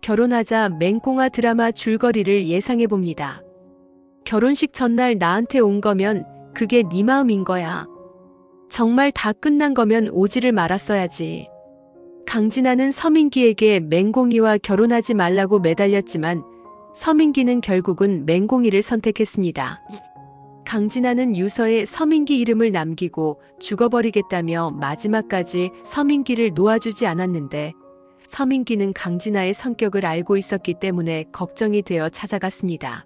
결혼하자 맹꽁아 드라마 줄거리를 예상해봅니다. 결혼식 전날 나한테 온 거면 그게 네 마음인 거야. 정말 다 끝난 거면 오지를 말았어야지. 강진아는 서민기에게 맹꽁이와 결혼하지 말라고 매달렸지만 서민기는 결국은 맹꽁이를 선택했습니다. 강진아는 유서에 서민기 이름을 남기고 죽어버리겠다며 마지막까지 서민기를 놓아주지 않았는데 서민기는 강진아의 성격을 알고 있었기 때문에 걱정이 되어 찾아갔습니다.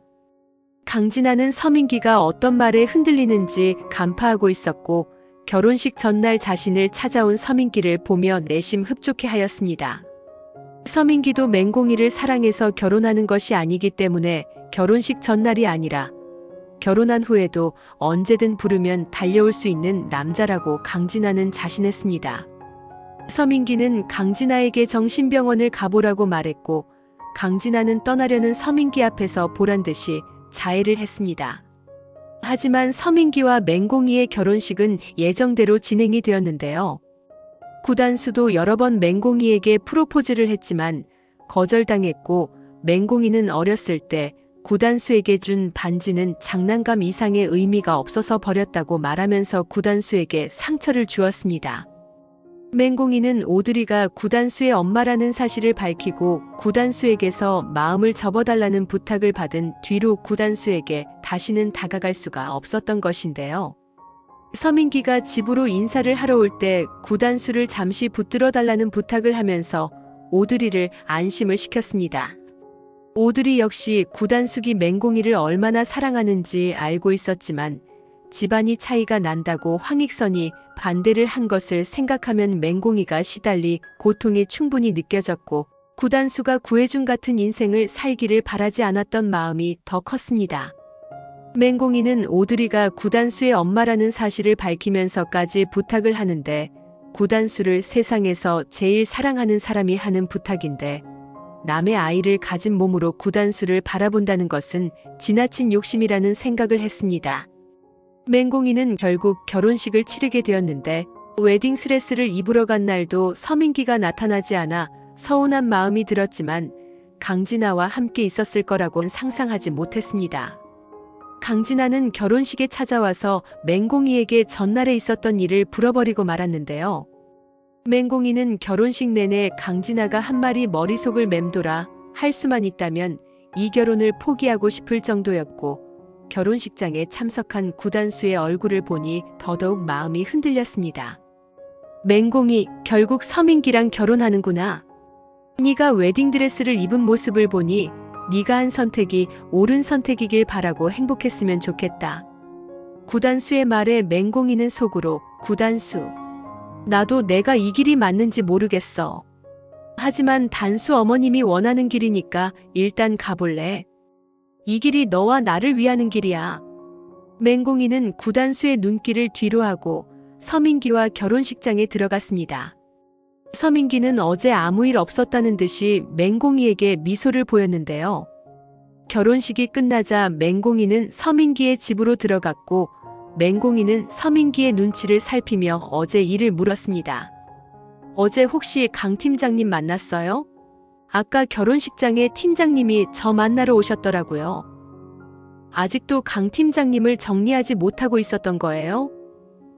강진아는 서민기가 어떤 말에 흔들리는지 간파하고 있었고 결혼식 전날 자신을 찾아온 서민기를 보며 내심 흡족해하였습니다. 서민기도 맹꽁이를 사랑해서 결혼하는 것이 아니기 때문에 결혼식 전날이 아니라 결혼한 후에도 언제든 부르면 달려올 수 있는 남자라고 강진아는 자신했습니다. 서민기는 강진아에게 정신병원을 가보라고 말했고 강진아는 떠나려는 서민기 앞에서 보란듯이 자해를 했습니다. 하지만 서민기와 맹꽁이의 결혼식은 예정대로 진행이 되었는데요. 구단수도 여러 번 맹꽁이에게 프로포즈를 했지만 거절당했고 맹꽁이는 어렸을 때 구단수에게 준 반지는 장난감 이상의 의미가 없어서 버렸다고 말하면서 구단수에게 상처를 주었습니다. 맹꽁이는 오드리가 구단수의 엄마라는 사실을 밝히고 구단수에게서 마음을 접어달라는 부탁을 받은 뒤로 구단수에게 다시는 다가갈 수가 없었던 것인데요. 서민기가 집으로 인사를 하러 올 때 구단수를 잠시 붙들어 달라는 부탁을 하면서 오드리를 안심을 시켰습니다. 오드리 역시 구단숙이 맹꽁이를 얼마나 사랑하는지 알고 있었지만 집안이 차이가 난다고 황익선이 반대를 한 것을 생각하면 맹꽁이가 시달리 고통이 충분히 느껴졌고 구단수가 구해준 같은 인생을 살기를 바라지 않았던 마음이 더 컸습니다. 맹꽁이는 오드리가 구단수의 엄마라는 사실을 밝히면서까지 부탁을 하는데 구단수를 세상에서 제일 사랑하는 사람이 하는 부탁인데 남의 아이를 가진 몸으로 구단수를 바라본다는 것은 지나친 욕심이라는 생각을 했습니다. 맹꽁이는 결국 결혼식을 치르게 되었는데 웨딩스레스를 입으러 간 날도 서민기가 나타나지 않아 서운한 마음이 들었지만 강진아와 함께 있었을 거라고는 상상하지 못했습니다. 강진아는 결혼식에 찾아와서 맹꽁이에게 전날에 있었던 일을 풀어버리고 말았는데요. 맹꽁이는 결혼식 내내 강진아가 한 말이 머릿속을 맴돌아 할 수만 있다면 이 결혼을 포기하고 싶을 정도였고 결혼식장에 참석한 구단수의 얼굴을 보니 더더욱 마음이 흔들렸습니다. 맹꽁이, 결국 서민기랑 결혼하는구나. 네가 웨딩드레스를 입은 모습을 보니 네가 한 선택이 옳은 선택이길 바라고 행복했으면 좋겠다. 구단수의 말에 맹꽁이는 속으로 구단수. 나도 내가 이 길이 맞는지 모르겠어. 하지만 단수 어머님이 원하는 길이니까 일단 가볼래. 이 길이 너와 나를 위하는 길이야. 맹꽁이는 구단수의 눈길을 뒤로하고 서민기와 결혼식장에 들어갔습니다. 서민기는 어제 아무 일 없었다는 듯이 맹꽁이에게 미소를 보였는데요. 결혼식이 끝나자 맹꽁이는 서민기의 집으로 들어갔고 맹꽁이는 서민기의 눈치를 살피며 어제 일을 물었습니다. 어제 혹시 강 팀장님 만났어요? 아까 결혼식장에 팀장님이 저 만나러 오셨더라고요. 아직도 강 팀장님을 정리하지 못하고 있었던 거예요?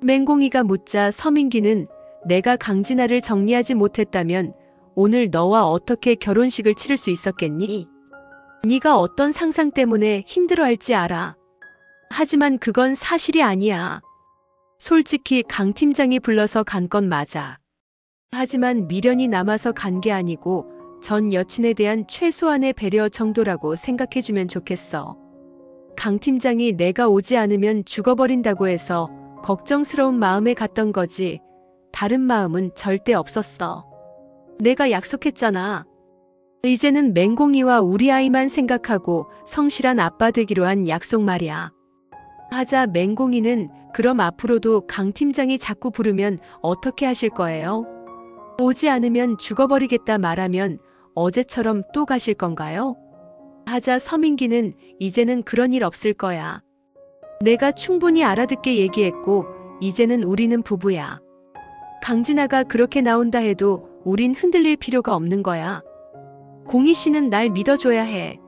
맹꽁이가 묻자 서민기는 내가 강진아를 정리하지 못했다면 오늘 너와 어떻게 결혼식을 치를 수 있었겠니? 네가 어떤 상상 때문에 힘들어할지 알아. 하지만 그건 사실이 아니야. 솔직히 강 팀장이 불러서 간 건 맞아. 하지만 미련이 남아서 간 게 아니고 전 여친에 대한 최소한의 배려 정도라고 생각해주면 좋겠어. 강 팀장이 내가 오지 않으면 죽어버린다고 해서 걱정스러운 마음에 갔던 거지. 다른 마음은 절대 없었어. 내가 약속했잖아. 이제는 맹꽁이와 우리 아이만 생각하고 성실한 아빠 되기로 한 약속 말이야. 하자 맹꽁이는 그럼 앞으로도 강 팀장이 자꾸 부르면 어떻게 하실 거예요? 오지 않으면 죽어버리겠다 말하면 어제처럼 또 가실 건가요? 하자 서민기는 이제는 그런 일 없을 거야. 내가 충분히 알아듣게 얘기했고 이제는 우리는 부부야. 강진아가 그렇게 나온다 해도 우린 흔들릴 필요가 없는 거야. 공희 씨는 날 믿어줘야 해.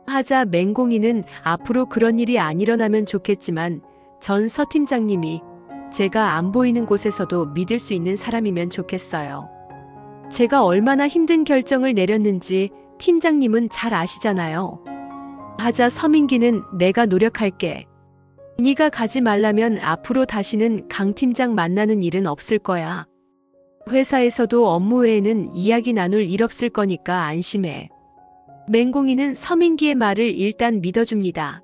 하자 맹공이는 앞으로 그런 일이 안 일어나면 좋겠지만 전 서 팀장님이 제가 안 보이는 곳에서도 믿을 수 있는 사람이면 좋겠어요. 제가 얼마나 힘든 결정을 내렸는지 팀장님은 잘 아시잖아요. 하자 서민기는 내가 노력할게. 네가 가지 말라면 앞으로 다시는 강 팀장 만나는 일은 없을 거야. 회사에서도 업무 외에는 이야기 나눌 일 없을 거니까 안심해. 맹공이는 서민기의 말을 일단 믿어줍니다.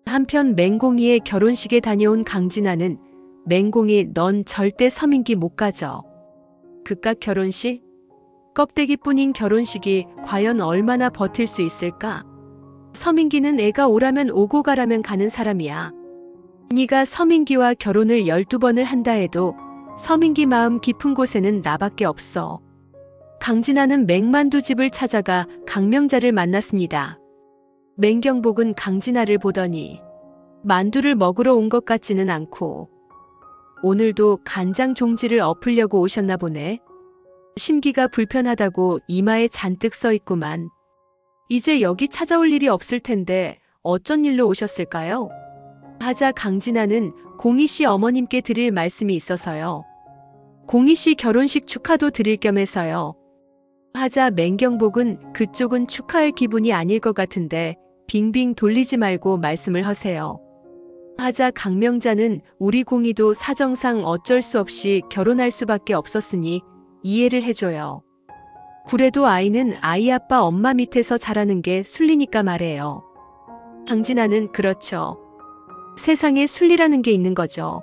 한편 맹공이의 결혼식에 다녀온 강진아는 맹공이 넌 절대 서민기 못 가져. 그깟 결혼식? 껍데기뿐인 결혼식이 과연 얼마나 버틸 수 있을까? 서민기는 애가 오라면 오고 가라면 가는 사람이야. 네가 서민기와 결혼을 12번을 한다 해도 서민기 마음 깊은 곳에는 나밖에 없어. 강진아는 맹만두 집을 찾아가 강명자를 만났습니다. 맹경복은 강진아를 보더니 만두를 먹으러 온 것 같지는 않고 오늘도 간장 종지를 엎으려고 오셨나 보네. 심기가 불편하다고 이마에 잔뜩 써 있구만. 이제 여기 찾아올 일이 없을 텐데 어쩐 일로 오셨을까요? 하자 강진아는 공희 씨 어머님께 드릴 말씀이 있어서요. 공희 씨 결혼식 축하도 드릴 겸 해서요. 하자 맹경복은 그쪽은 축하할 기분이 아닐 것 같은데 빙빙 돌리지 말고 말씀을 하세요. 하자 강명자는 우리 공희도 사정상 어쩔 수 없이 결혼할 수밖에 없었으니 이해를 해줘요. 그래도 아이는 아이 아빠 엄마 밑에서 자라는 게 순리니까 말해요. 강진아는 그렇죠. 세상에 순리라는 게 있는 거죠.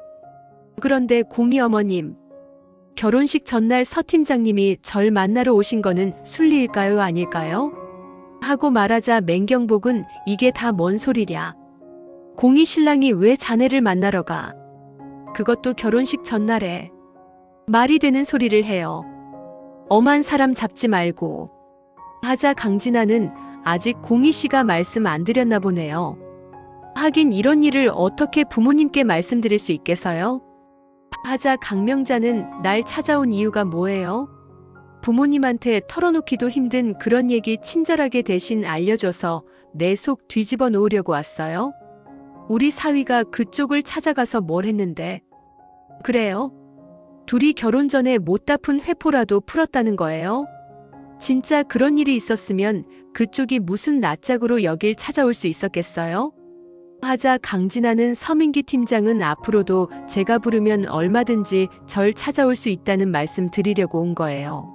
그런데 공희 어머님, 결혼식 전날 서 팀장님이 절 만나러 오신 거는 순리일까요, 아닐까요? 하고 말하자 맹경복은 이게 다 뭔 소리랴. 공희 신랑이 왜 자네를 만나러 가? 그것도 결혼식 전날에. 말이 되는 소리를 해요. 엄한 사람 잡지 말고. 하자 강진아는 아직 공희 씨가 말씀 안 드렸나 보네요. 하긴 이런 일을 어떻게 부모님께 말씀드릴 수 있겠어요? 하자 강명자는 날 찾아온 이유가 뭐예요? 부모님한테 털어놓기도 힘든 그런 얘기 친절하게 대신 알려줘서 내 속 뒤집어 놓으려고 왔어요? 우리 사위가 그쪽을 찾아가서 뭘 했는데? 그래요? 둘이 결혼 전에 못 다 푼 회포라도 풀었다는 거예요? 진짜 그런 일이 있었으면 그쪽이 무슨 낯짝으로 여길 찾아올 수 있었겠어요? 하자 강진아는 서민기 팀장은 앞으로도 제가 부르면 얼마든지 절 찾아올 수 있다는 말씀 드리려고 온 거예요.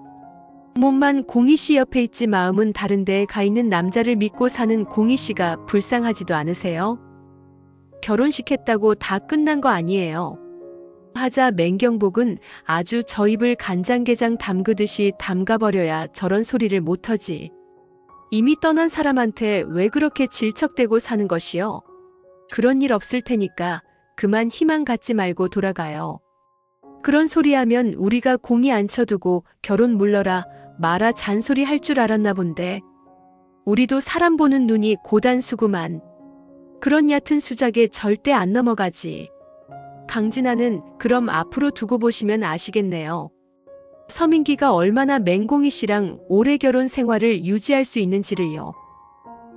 몸만 공희 씨 옆에 있지 마음은 다른 데에 가 있는 남자를 믿고 사는 공희 씨가 불쌍하지도 않으세요? 결혼식 했다고 다 끝난 거 아니에요. 하자 맹경복은 아주 저 입을 간장게장 담그듯이 담가버려야 저런 소리를 못하지. 이미 떠난 사람한테 왜 그렇게 질척대고 사는 것이요? 그런 일 없을 테니까 그만 희망 갖지 말고 돌아가요. 그런 소리 하면 우리가 공이 안 쳐두고 결혼 물러라 마라 잔소리 할 줄 알았나 본데. 우리도 사람 보는 눈이 고단수구만. 그런 얕은 수작에 절대 안 넘어가지. 강진아는 그럼 앞으로 두고 보시면 아시겠네요. 서민기가 얼마나 맹공희 씨랑 오래 결혼 생활을 유지할 수 있는지를요.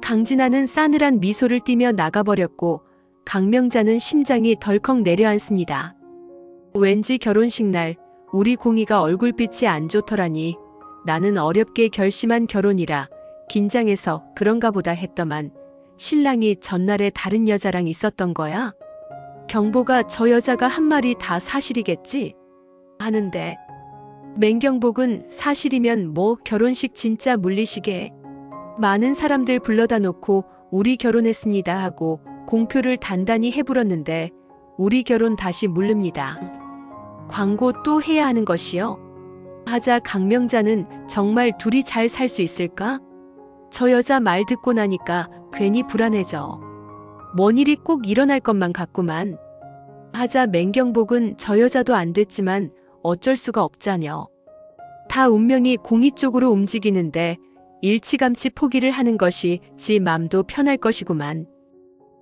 강진아는 싸늘한 미소를 띠며 나가버렸고 강명자는 심장이 덜컥 내려앉습니다. 왠지 결혼식 날 우리 공희가 얼굴빛이 안 좋더라니. 나는 어렵게 결심한 결혼이라 긴장해서 그런가 보다 했더만 신랑이 전날에 다른 여자랑 있었던 거야? 경보가 저 여자가 한 말이 다 사실이겠지? 하는데 맹경복은 사실이면 뭐 결혼식 진짜 물리시게 많은 사람들 불러다 놓고 우리 결혼했습니다 하고 공표를 단단히 해불었는데 우리 결혼 다시 물릅니다. 광고 또 해야 하는 것이요? 하자 강명자는 정말 둘이 잘 살 수 있을까? 저 여자 말 듣고 나니까 괜히 불안해져. 뭔 일이 꼭 일어날 것만 같구만. 하자 맹경복은 저 여자도 안 됐지만 어쩔 수가 없자녀. 다 운명이 공희 쪽으로 움직이는데 일치감치 포기를 하는 것이 지 맘도 편할 것이구만.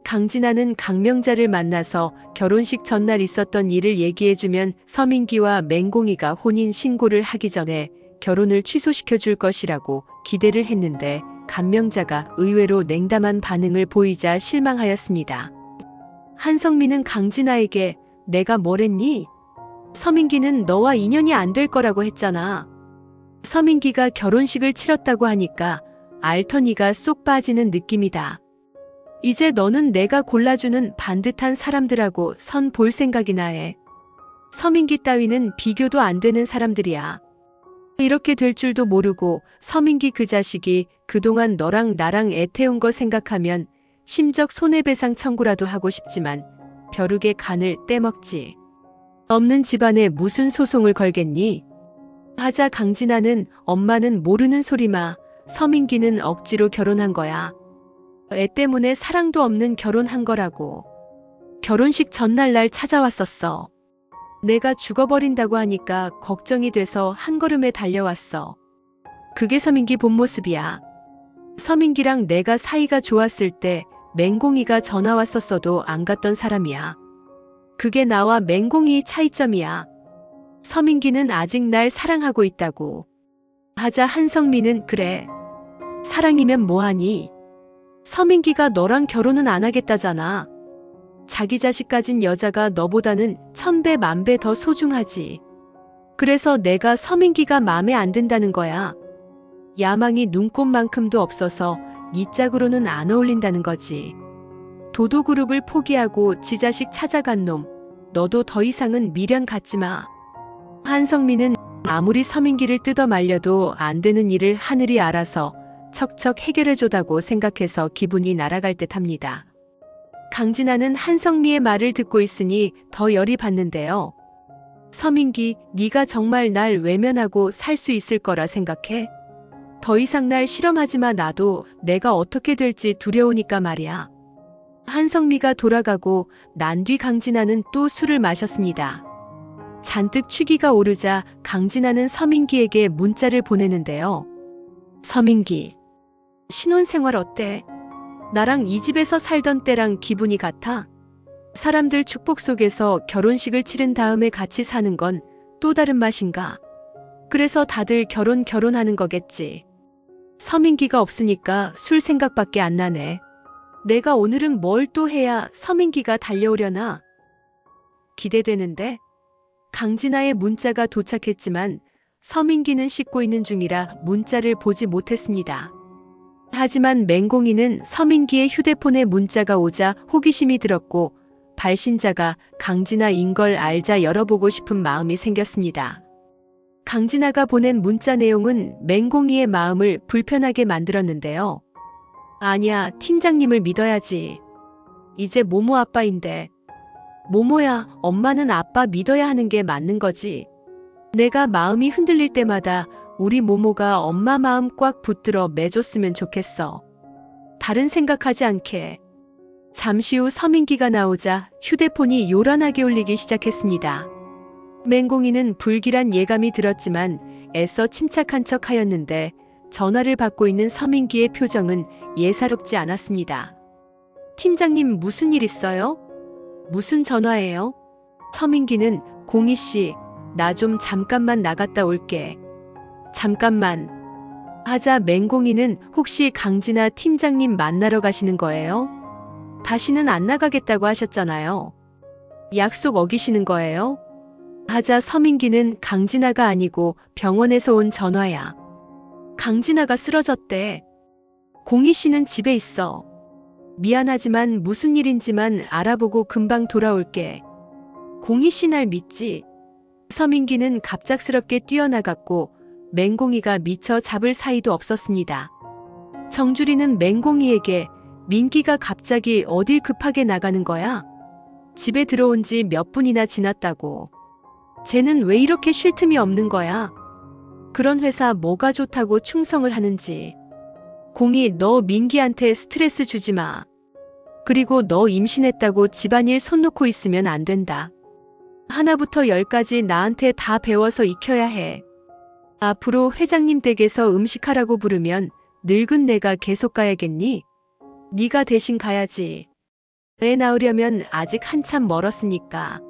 강진아는 강명자를 만나서 결혼식 전날 있었던 일을 얘기해주면 서민기와 맹공이가 혼인 신고를 하기 전에 결혼을 취소시켜 줄 것이라고 기대를 했는데 감명자가 의외로 냉담한 반응을 보이자 실망하였습니다. 한성민은 강진아에게 내가 뭘 했니? 서민기는 너와 인연이 안 될 거라고 했잖아. 서민기가 결혼식을 치렀다고 하니까 알터니가 쏙 빠지는 느낌이다. 이제 너는 내가 골라주는 반듯한 사람들하고 선 볼 생각이나 해. 서민기 따위는 비교도 안 되는 사람들이야. 이렇게 될 줄도 모르고 서민기 그 자식이 그동안 너랑 나랑 애태운 거 생각하면 심적 손해배상 청구라도 하고 싶지만 벼룩의 간을 떼먹지. 없는 집안에 무슨 소송을 걸겠니? 하자 강진아는 엄마는 모르는 소리마. 서민기는 억지로 결혼한 거야. 애 때문에 사랑도 없는 결혼한 거라고. 결혼식 전날 날 찾아왔었어. 내가 죽어버린다고 하니까 걱정이 돼서 한 걸음에 달려왔어. 그게 서민기 본 모습이야. 서민기랑 내가 사이가 좋았을 때 맹공이가 전화 왔었어도 안 갔던 사람이야. 그게 나와 맹공이 차이점이야. 서민기는 아직 날 사랑하고 있다고. 하자 한성민은 그래. 사랑이면 뭐하니? 서민기가 너랑 결혼은 안 하겠다잖아. 자기 자식 가진 여자가 너보다는 1000배 만배 더 소중하지. 그래서 내가 서민기가 마음에 안 든다는 거야. 야망이 눈꽃만큼도 없어서 네 짝으로는 안 어울린다는 거지. 도도그룹을 포기하고 지 자식 찾아간 놈. 너도 더 이상은 미련 갖지 마. 한성민은 아무리 서민기를 뜯어 말려도 안 되는 일을 하늘이 알아서 척척 해결해줘다고 생각해서 기분이 날아갈 듯합니다. 강진아는 한성미의 말을 듣고 있으니 더 열이 받는데요. 서민기, 네가 정말 날 외면하고 살 수 있을 거라 생각해? 더 이상 날 실험하지 마. 나도 내가 어떻게 될지 두려우니까 말이야. 한성미가 돌아가고 난 뒤 강진아는 또 술을 마셨습니다. 잔뜩 취기가 오르자 강진아는 서민기에게 문자를 보내는데요. 서민기, 신혼생활 어때? 나랑 이 집에서 살던 때랑 기분이 같아? 사람들 축복 속에서 결혼식을 치른 다음에 같이 사는 건 또 다른 맛인가? 그래서 다들 결혼하는 거겠지. 서민기가 없으니까 술 생각밖에 안 나네. 내가 오늘은 뭘 또 해야 서민기가 달려오려나? 기대되는데? 강진아의 문자가 도착했지만 서민기는 씻고 있는 중이라 문자를 보지 못했습니다. 하지만 맹공이는 서민기의 휴대폰에 문자가 오자 호기심이 들었고 발신자가 강진아인 걸 알자 열어보고 싶은 마음이 생겼습니다. 강진아가 보낸 문자 내용은 맹공이의 마음을 불편하게 만들었는데요. 아니야, 팀장님을 믿어야지. 이제 모모 아빠인데. 모모야, 엄마는 아빠 믿어야 하는 게 맞는 거지. 내가 마음이 흔들릴 때마다 우리 모모가 엄마 마음 꽉 붙들어 매줬으면 좋겠어. 다른 생각하지 않게. 잠시 후 서민기가 나오자 휴대폰이 요란하게 울리기 시작했습니다. 맹공이는 불길한 예감이 들었지만 애써 침착한 척 하였는데 전화를 받고 있는 서민기의 표정은 예사롭지 않았습니다. 팀장님 무슨 일 있어요? 무슨 전화예요? 서민기는 공희씨, 나 좀 잠깐만 나갔다 올게. 잠깐만. 하자 맹공이는 혹시 강진아 팀장님 만나러 가시는 거예요? 다시는 안 나가겠다고 하셨잖아요. 약속 어기시는 거예요? 하자 서민기는 강진아가 아니고 병원에서 온 전화야. 강진아가 쓰러졌대. 공희씨는 집에 있어. 미안하지만 무슨 일인지만 알아보고 금방 돌아올게. 공희씨 날 믿지? 서민기는 갑작스럽게 뛰어나갔고 맹공이가 미처 잡을 사이도 없었습니다. 정주리는 맹공이에게 민기가 갑자기 어딜 급하게 나가는 거야? 집에 들어온 지 몇 분이나 지났다고. 쟤는 왜 이렇게 쉴 틈이 없는 거야? 그런 회사 뭐가 좋다고 충성을 하는지. 공이 너 민기한테 스트레스 주지 마. 그리고 너 임신했다고 집안일 손 놓고 있으면 안 된다. 하나부터 열까지 나한테 다 배워서 익혀야 해. 앞으로 회장님 댁에서 음식하라고 부르면 늙은 내가 계속 가야겠니? 네가 대신 가야지. 애 낳으려면 아직 한참 멀었으니까.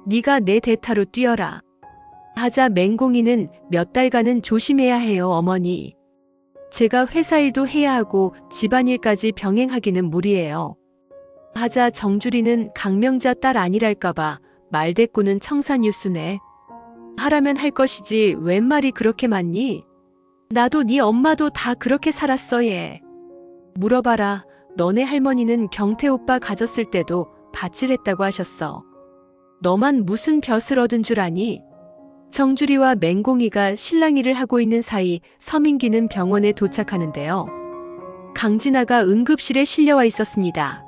네가 내 대타로 뛰어라. 하자 맹공이는 몇 달간은 조심해야 해요, 어머니. 제가 회사 일도 해야 하고 집안일까지 병행하기는 무리예요. 하자 정주리는 강명자 딸 아니랄까봐 말대꾸는 청산유수네. 하라면 할 것이지 웬 말이 그렇게 많니? 나도 네 엄마도 다 그렇게 살았어 얘. 물어봐라. 너네 할머니는 경태 오빠 가졌을 때도 밭을 했다고 하셨어. 너만 무슨 벼슬 얻은 줄 아니? 정주리와 맹공이가 실랑이를 하고 있는 사이 서민기는 병원에 도착하는데요. 강진아가 응급실에 실려와 있었습니다.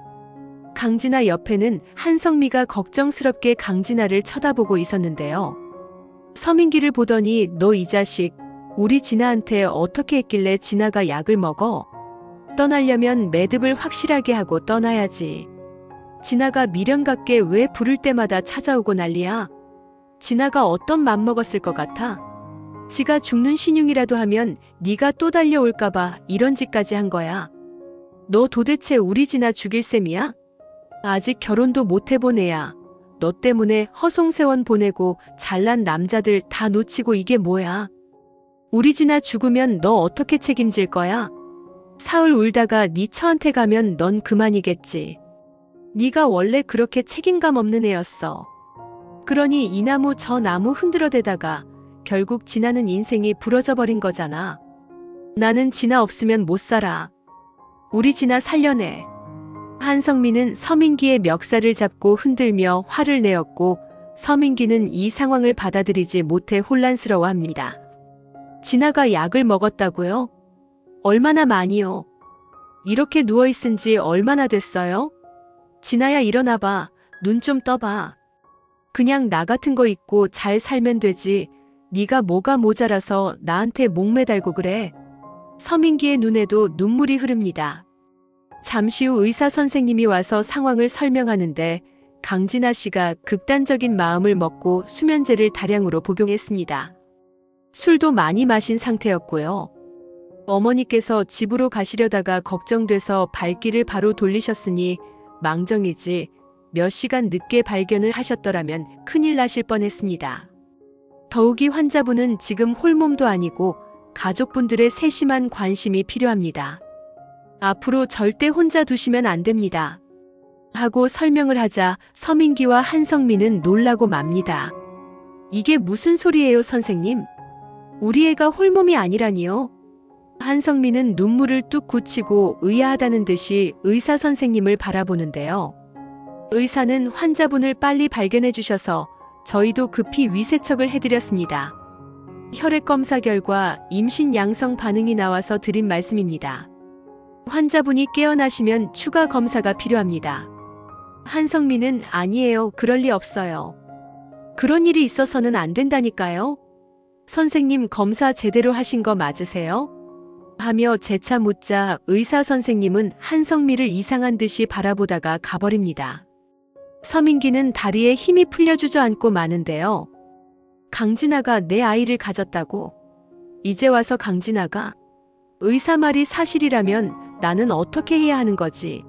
강진아 옆에는 한성미가 걱정스럽게 강진아를 쳐다보고 있었는데요. 서민기를 보더니 너 이 자식 우리 진아한테 어떻게 했길래 진아가 약을 먹어? 떠나려면 매듭을 확실하게 하고 떠나야지. 진아가 미련같게 왜 부를 때마다 찾아오고 난리야? 진아가 어떤 맘먹었을 것 같아? 지가 죽는 신용이라도 하면 네가 또 달려올까봐 이런 짓까지 한 거야. 너 도대체 우리 진아 죽일 셈이야? 아직 결혼도 못 해본 애야. 너 때문에 허송세원 보내고 잘난 남자들 다 놓치고 이게 뭐야? 우리 진아 죽으면 너 어떻게 책임질 거야? 사흘 울다가 네 처한테 가면 넌 그만이겠지. 네가 원래 그렇게 책임감 없는 애였어. 그러니 이 나무 저 나무 흔들어대다가 결국 진아는 인생이 부러져 버린 거잖아. 나는 진아 없으면 못 살아. 우리 진아 살려내. 한성민은 서민기의 멱살을 잡고 흔들며 화를 내었고 서민기는 이 상황을 받아들이지 못해 혼란스러워합니다. 진아가 약을 먹었다고요? 얼마나 많이요? 이렇게 누워있은 지 얼마나 됐어요? 진아야 일어나봐. 눈 좀 떠봐. 그냥 나 같은 거 입고 잘 살면 되지. 네가 뭐가 모자라서 나한테 목매달고 그래. 서민기의 눈에도 눈물이 흐릅니다. 잠시 후 의사 선생님이 와서 상황을 설명하는데 강진아 씨가 극단적인 마음을 먹고 수면제를 다량으로 복용했습니다. 술도 많이 마신 상태였고요. 어머니께서 집으로 가시려다가 걱정돼서 발길을 바로 돌리셨으니 망정이지 몇 시간 늦게 발견을 하셨더라면 큰일 나실 뻔했습니다. 더욱이 환자분은 지금 홀몸도 아니고 가족분들의 세심한 관심이 필요합니다. 앞으로 절대 혼자 두시면 안 됩니다. 하고 설명을 하자 서민기와 한성민은 놀라고 맙니다. 이게 무슨 소리예요, 선생님? 우리 애가 홀몸이 아니라니요? 한성민은 눈물을 뚝 굳히고 의아하다는 듯이 의사 선생님을 바라보는데요. 의사는 환자분을 빨리 발견해 주셔서 저희도 급히 위세척을 해드렸습니다. 혈액 검사 결과 임신 양성 반응이 나와서 드린 말씀입니다. 환자분이 깨어나시면 추가 검사가 필요합니다. 한성민은 아니에요. 그럴 리 없어요. 그런 일이 있어서는 안 된다니까요. 선생님 검사 제대로 하신 거 맞으세요? 하며 재차 묻자 의사 선생님은 한성미를 이상한 듯이 바라보다가 가버립니다. 서민기는 다리에 힘이 풀려 주저앉고 마는데요. 강진아가 내 아이를 가졌다고? 이제 와서 강진아가? 의사 말이 사실이라면 나는 어떻게 해야 하는 거지?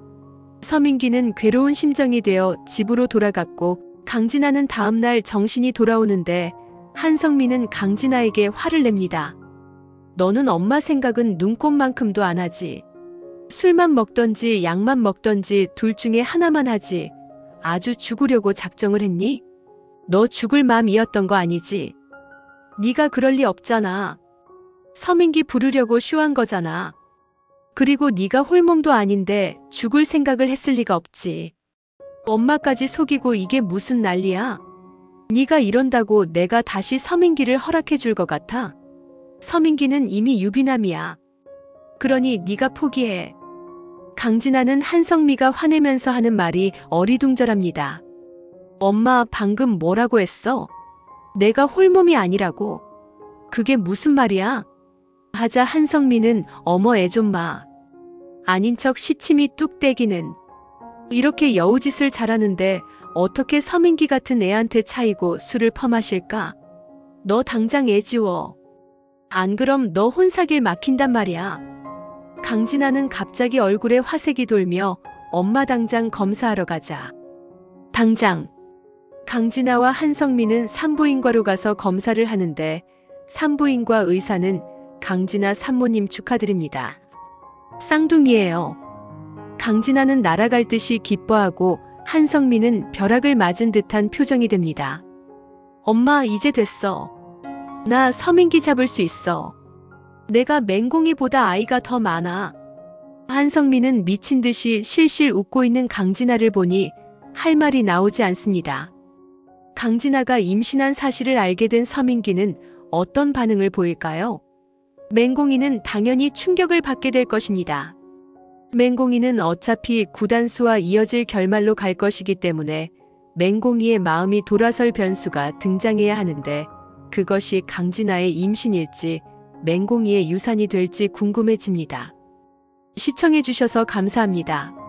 서민기는 괴로운 심정이 되어 집으로 돌아갔고 강진아는 다음날 정신이 돌아오는데 한성민은 강진아에게 화를 냅니다. 너는 엄마 생각은 눈꼽만큼도 안 하지. 술만 먹던지 약만 먹던지 둘 중에 하나만 하지. 아주 죽으려고 작정을 했니? 너 죽을 맘이었던 거 아니지? 네가 그럴 리 없잖아. 서민기 부르려고 쇼한 거잖아. 그리고 네가 홀몸도 아닌데 죽을 생각을 했을 리가 없지. 엄마까지 속이고 이게 무슨 난리야? 네가 이런다고 내가 다시 서민기를 허락해 줄 것 같아? 서민기는 이미 유비남이야. 그러니 네가 포기해. 강진아는 한성미가 화내면서 하는 말이 어리둥절합니다. 엄마 방금 뭐라고 했어? 내가 홀몸이 아니라고. 그게 무슨 말이야? 하자 한성미는 어머 애 좀 마. 아닌 척 시침이 뚝 떼기는. 이렇게 여우짓을 잘하는데 어떻게 서민기 같은 애한테 차이고 술을 퍼마실까? 너 당장 애 지워. 안 그럼 너 혼사길 막힌단 말이야. 강진아는 갑자기 얼굴에 화색이 돌며 엄마 당장 검사하러 가자. 당장. 강진아와 한성민은 산부인과로 가서 검사를 하는데 산부인과 의사는 강진아 산모님 축하드립니다. 쌍둥이에요. 강진아는 날아갈 듯이 기뻐하고 한성민은 벼락을 맞은 듯한 표정이 됩니다. 엄마, 이제 됐어. 나 서민기 잡을 수 있어. 내가 맹공이보다 아이가 더 많아. 한성민은 미친 듯이 실실 웃고 있는 강진아를 보니 할 말이 나오지 않습니다. 강진아가 임신한 사실을 알게 된 서민기는 어떤 반응을 보일까요? 맹공이는 당연히 충격을 받게 될 것입니다. 맹공이는 어차피 구단수와 이어질 결말로 갈 것이기 때문에 맹공이의 마음이 돌아설 변수가 등장해야 하는데 그것이 강진아의 임신일지 맹공이의 유산이 될지 궁금해집니다. 시청해주셔서 감사합니다.